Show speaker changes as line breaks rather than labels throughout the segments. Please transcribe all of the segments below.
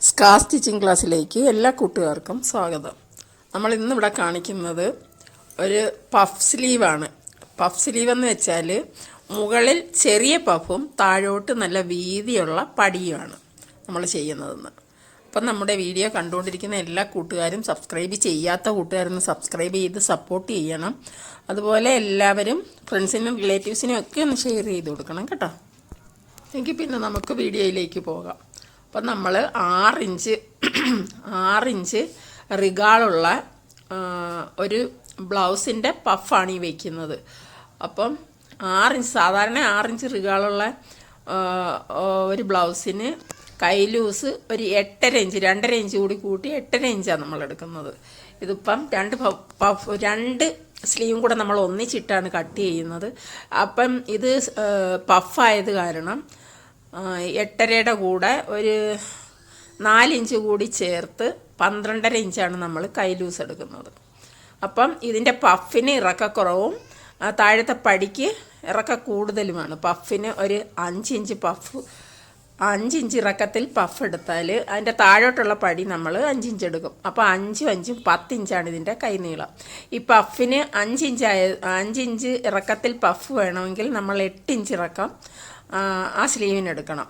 സ്കാ stitching ക്ലാസ്സിലേക്ക് എല്ലാ കൂട്ടുകാർക്കും സ്വാഗതം. നമ്മൾ ഇന്നിവിടെ കാണിക്കുന്നത് ഒരു പഫ് സ്ലീവാണ്. പഫ് സ്ലീവ് എന്ന് വെച്ചാൽ മുകളിൽ ചെറിയ പഫും താഴോട്ട് നല്ല വീതിയുള്ള പടിയുമാണ് നമ്മൾ ചെയ്യുന്നതെന്ന്. അപ്പം നമ്മുടെ വീഡിയോ കണ്ടുകൊണ്ടിരിക്കുന്ന എല്ലാ കൂട്ടുകാരും സബ്സ്ക്രൈബ് ചെയ്യാത്ത കൂട്ടുകാരൊന്ന് സബ്സ്ക്രൈബ് ചെയ്ത് സപ്പോർട്ട് ചെയ്യണം. അതുപോലെ എല്ലാവരും ഫ്രണ്ട്സിനും റിലേറ്റീവ്സിനും ഒക്കെ ഒന്ന് ഷെയർ ചെയ്ത് കൊടുക്കണം കേട്ടോ. എങ്കിൽ പിന്നെ നമുക്ക് വീഡിയോയിലേക്ക് പോകാം. അപ്പം നമ്മൾ 6 ഇഞ്ച് റിഗാളുള്ള ഒരു ബ്ലൗസിൻ്റെ പഫാണ് ഈ വയ്ക്കുന്നത്. അപ്പം 6 ഇഞ്ച് സാധാരണ 6 ഇഞ്ച് റിഗാളുള്ള ഒരു ബ്ലൗസിന് കൈ ലൂസ് ഒരു 8.5 ഇഞ്ച് 2.5 ഇഞ്ച് കൂടി കൂട്ടി 8.5 ഇഞ്ചാണ് നമ്മൾ എടുക്കുന്നത്. ഇതിപ്പം രണ്ട് സ്ലീവും കൂടെ നമ്മൾ ഒന്നിച്ചിട്ടാണ് കട്ട് ചെയ്യുന്നത്. അപ്പം ഇത് പഫായത് കാരണം 8.5യുടെ കൂടെ ഒരു 4 ഇഞ്ച് കൂടി ചേർത്ത് 12.5 ഇഞ്ചാണ് നമ്മൾ കൈ ലൂസ് എടുക്കുന്നത്. അപ്പം ഇതിൻ്റെ പഫിന് ഇറക്കക്കുറവും താഴത്തെ പടിക്ക് ഇറക്ക കൂടുതലുമാണ്. പഫിന് ഒരു 5 ഇഞ്ച് ഇറക്കത്തിൽ പഫ് എടുത്താൽ അതിൻ്റെ താഴോട്ടുള്ള പടി നമ്മൾ 5 ഇഞ്ച് എടുക്കും. അപ്പോൾ 5 10 ഇഞ്ചാണ് ഇതിൻ്റെ കൈനീളം. ഈ പഫിന് 5 ഇഞ്ച് ഇറക്കത്തിൽ പഫ് വേണമെങ്കിൽ നമ്മൾ 8 ഇഞ്ച് ഇറക്കം ആ സ്ലീവിന് എടുക്കണം.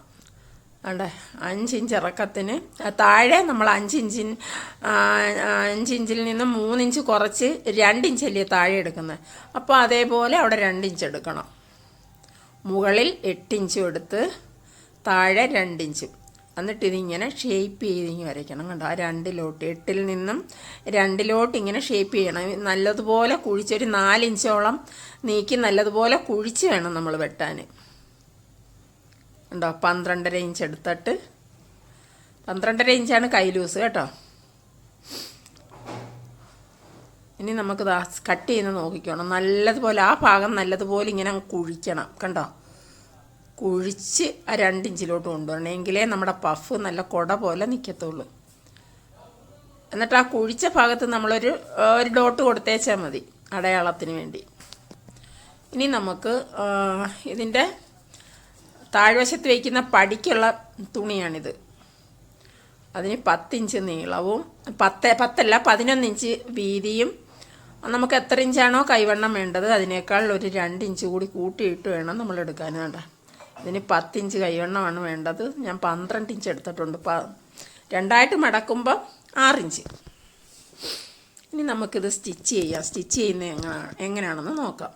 അതെ, 5 ഇഞ്ച് ഇറക്കത്തിന് താഴെ നമ്മൾ 5 ഇഞ്ചിൽ നിന്ന് 3 ഇഞ്ച് കുറച്ച് 2 ഇഞ്ചല്ലേ താഴെ എടുക്കുന്നത്. അപ്പോൾ അതേപോലെ അവിടെ 2 ഇഞ്ച് എടുക്കണം. മുകളിൽ 8 ഇഞ്ചും എടുത്ത് താഴെ 2 ഇഞ്ചും. എന്നിട്ട് ഇതിങ്ങനെ ഷേപ്പ് ചെയ്തിങ്ങനെ വരയ്ക്കണം. കണ്ടോ, ആ 2ലോട്ട് 8ൽ നിന്നും 2ലോട്ട് ഇങ്ങനെ ഷേപ്പ് ചെയ്യണം. നല്ലതുപോലെ കുഴിച്ചൊരു 4 ഇഞ്ചോളം നീക്കി നല്ലതുപോലെ കുഴിച്ച് വേണം നമ്മൾ വെട്ടാൻ. ഉണ്ടോ, 12.5 ഇഞ്ച് എടുത്തിട്ട് 12.5 ഇഞ്ചാണ് കൈ ലൂസ് കേട്ടോ. ഇനി നമുക്ക് കട്ട് ചെയ്യുന്നത് നോക്കിക്കണം. നല്ലതുപോലെ ആ ഭാഗം നല്ലതുപോലെ ഇങ്ങനെ കുഴിക്കണം. കണ്ടോ, കുഴിച്ച് ആ 2 ഇഞ്ചിലോട്ട് കൊണ്ടുവരണം. എങ്കിലേ നമ്മുടെ പഫ് നല്ല കുട പോലെ നിൽക്കത്തുള്ളൂ. എന്നിട്ട് ആ കുഴിച്ച ഭാഗത്ത് നമ്മളൊരു ഡോട്ട് കൊടുത്തേച്ചാൽ മതി അടയാളത്തിന് വേണ്ടി. ഇനി നമുക്ക് ഇതിൻ്റെ താഴ്വശത്ത് വയ്ക്കുന്ന പടിക്കുള്ള തുണിയാണിത്. അതിന് 10 ഇഞ്ച് നീളവും 11 ഇഞ്ച് വീതിയും. നമുക്ക് എത്ര ഇഞ്ചാണോ കൈവണ്ണം വേണ്ടത് അതിനേക്കാൾ ഒരു 2 ഇഞ്ച് കൂടി കൂട്ടിയിട്ട് വേണം നമ്മൾ എടുക്കാൻ. വേണ്ട, ഇതിന് 10 ഇഞ്ച് കൈവണ്ണമാണ് വേണ്ടത്. ഞാൻ 12 ഇഞ്ച് എടുത്തിട്ടുണ്ട്. രണ്ടായിട്ട് മടക്കുമ്പോൾ 6 ഇഞ്ച്. ഇനി നമുക്കിത് സ്റ്റിച്ച് ചെയ്യാം. സ്റ്റിച്ച് ചെയ്യുന്നത് എങ്ങനെയാണെന്ന് നോക്കാം.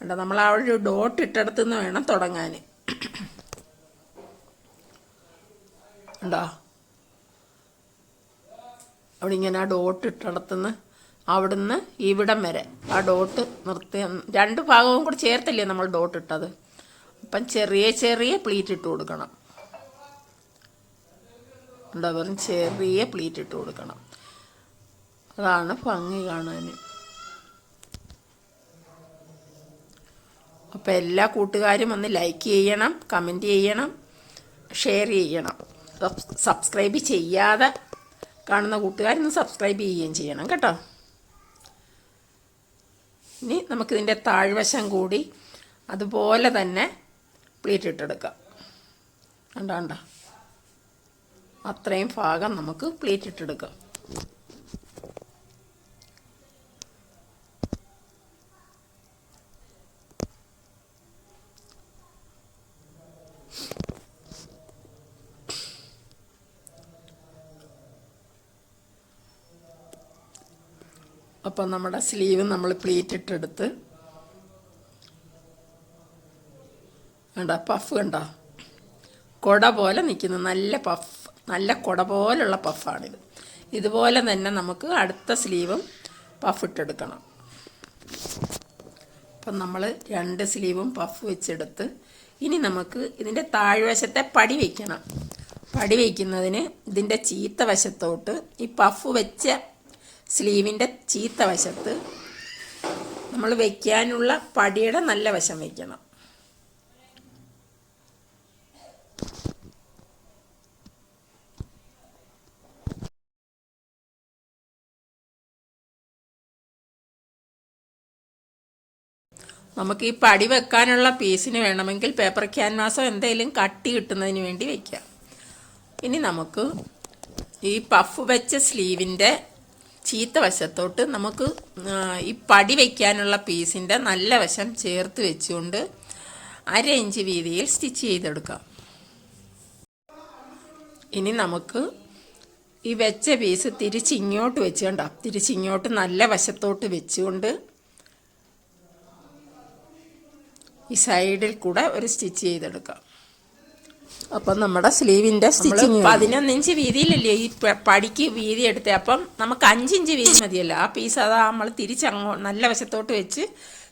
കണ്ടോ, നമ്മൾ ആ ഒരു ഡോട്ട് ഇട്ടടുത്ത് നിന്ന് വേണം തുടങ്ങാൻ. ഉണ്ടോ, അവിടെ ഇങ്ങനെ ആ ഡോട്ട് ഇട്ടടുത്തുനിന്ന് അവിടുന്ന് ഇവിടം വരെ ആ ഡോട്ട് നിർത്തി 2 ഭാഗവും കൂടി ചേർത്തല്ലേ നമ്മൾ ഡോട്ട് ഇട്ടത്. അപ്പം ചെറിയ ചെറിയ പ്ലീറ്റ് ഇട്ട് കൊടുക്കണം. ഉണ്ടോ, വെറും ചെറിയ പ്ലീറ്റ് ഇട്ട് കൊടുക്കണം. അതാണ് ഭംഗി കാണാൻ. അപ്പോൾ എല്ലാ കൂട്ടുകാരും ഒന്ന് ലൈക്ക് ചെയ്യണം, കമൻറ്റ് ചെയ്യണം, ഷെയർ ചെയ്യണം. സബ്സ്ക്രൈബ് ചെയ്യാതെ കാണുന്ന കൂട്ടുകാരൊന്ന് സബ്സ്ക്രൈബ് ചെയ്യുകയും ചെയ്യണം കേട്ടോ. ഇനി നമുക്കിതിൻ്റെ താഴ്വശം കൂടി അതുപോലെ തന്നെ പ്ലീറ്റ് ഇട്ടെടുക്കാം. കണ്ടോ, അത്രയും ഭാഗം നമുക്ക് പ്ലീറ്റ് ഇട്ടെടുക്കാം. അപ്പം നമ്മുടെ സ്ലീവ് നമ്മൾ പ്ലീറ്റ് ഇട്ടെടുത്ത് കണ്ടോ, പഫ് കണ്ടോ, കുട പോലെ നിൽക്കുന്നു. നല്ല പഫ്, നല്ല കുട പോലുള്ള പഫാണിത്. ഇതുപോലെ തന്നെ നമുക്ക് അടുത്ത സ്ലീവും പഫ് ഇട്ടെടുക്കണം. അപ്പം നമ്മൾ 2 സ്ലീവും പഫ് വെച്ചെടുത്ത് ഇനി നമുക്ക് ഇതിൻ്റെ താഴ്വശത്തെ പടി വയ്ക്കണം. പടി വയ്ക്കുന്നതിന് ഇതിൻ്റെ ചീത്ത വശത്തോട്ട് ഈ പഫ് വെച്ച സ്ലീവിൻ്റെ ചീത്ത വശത്ത് നമ്മൾ വയ്ക്കാനുള്ള പടിയുടെ നല്ല വശം വയ്ക്കണം. നമുക്ക് ഈ പടി വെക്കാനുള്ള പീസിന് വേണമെങ്കിൽ പേപ്പർ ക്യാൻവാസോ എന്തെങ്കിലും കട്ടി കിട്ടുന്നതിന് വേണ്ടി വയ്ക്കാം. ഇനി നമുക്ക് ഈ പഫ് വെച്ച സ്ലീവിൻ്റെ ചീത്ത വശത്തോട്ട് നമുക്ക് ഈ പടി വയ്ക്കാനുള്ള പീസിൻ്റെ നല്ല വശം ചേർത്ത് വെച്ചുകൊണ്ട് 1/2 ഇഞ്ച് വീതിയിൽ സ്റ്റിച്ച് ചെയ്തെടുക്കാം. ഇനി നമുക്ക് ഈ വെച്ച പീസ് തിരിച്ചിങ്ങോട്ട് വെച്ചുകൊണ്ടാ തിരിച്ചിങ്ങോട്ട് നല്ല വശത്തോട്ട് വെച്ചുകൊണ്ട് ഈ സൈഡിൽ കൂടെ ഒരു സ്റ്റിച്ച് ചെയ്തെടുക്കാം. അപ്പം നമ്മുടെ സ്ലീവിൻ്റെ സ്റ്റിച്ചിങ് 11 ഇഞ്ച് വീതിയിലല്ലേ ഈ പടിക്ക് വീതി എടുത്തത്. അപ്പം നമുക്ക് 5 ഇഞ്ച് വീതി മതിയല്ലോ. ആ പീസ് അതാ നമ്മൾ നല്ല വശത്തോട്ട് വെച്ച്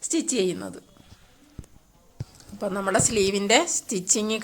സ്റ്റിച്ച് ചെയ്യുന്നത്. അപ്പം നമ്മുടെ സ്ലീവിൻ്റെ സ്റ്റിച്ചിങ്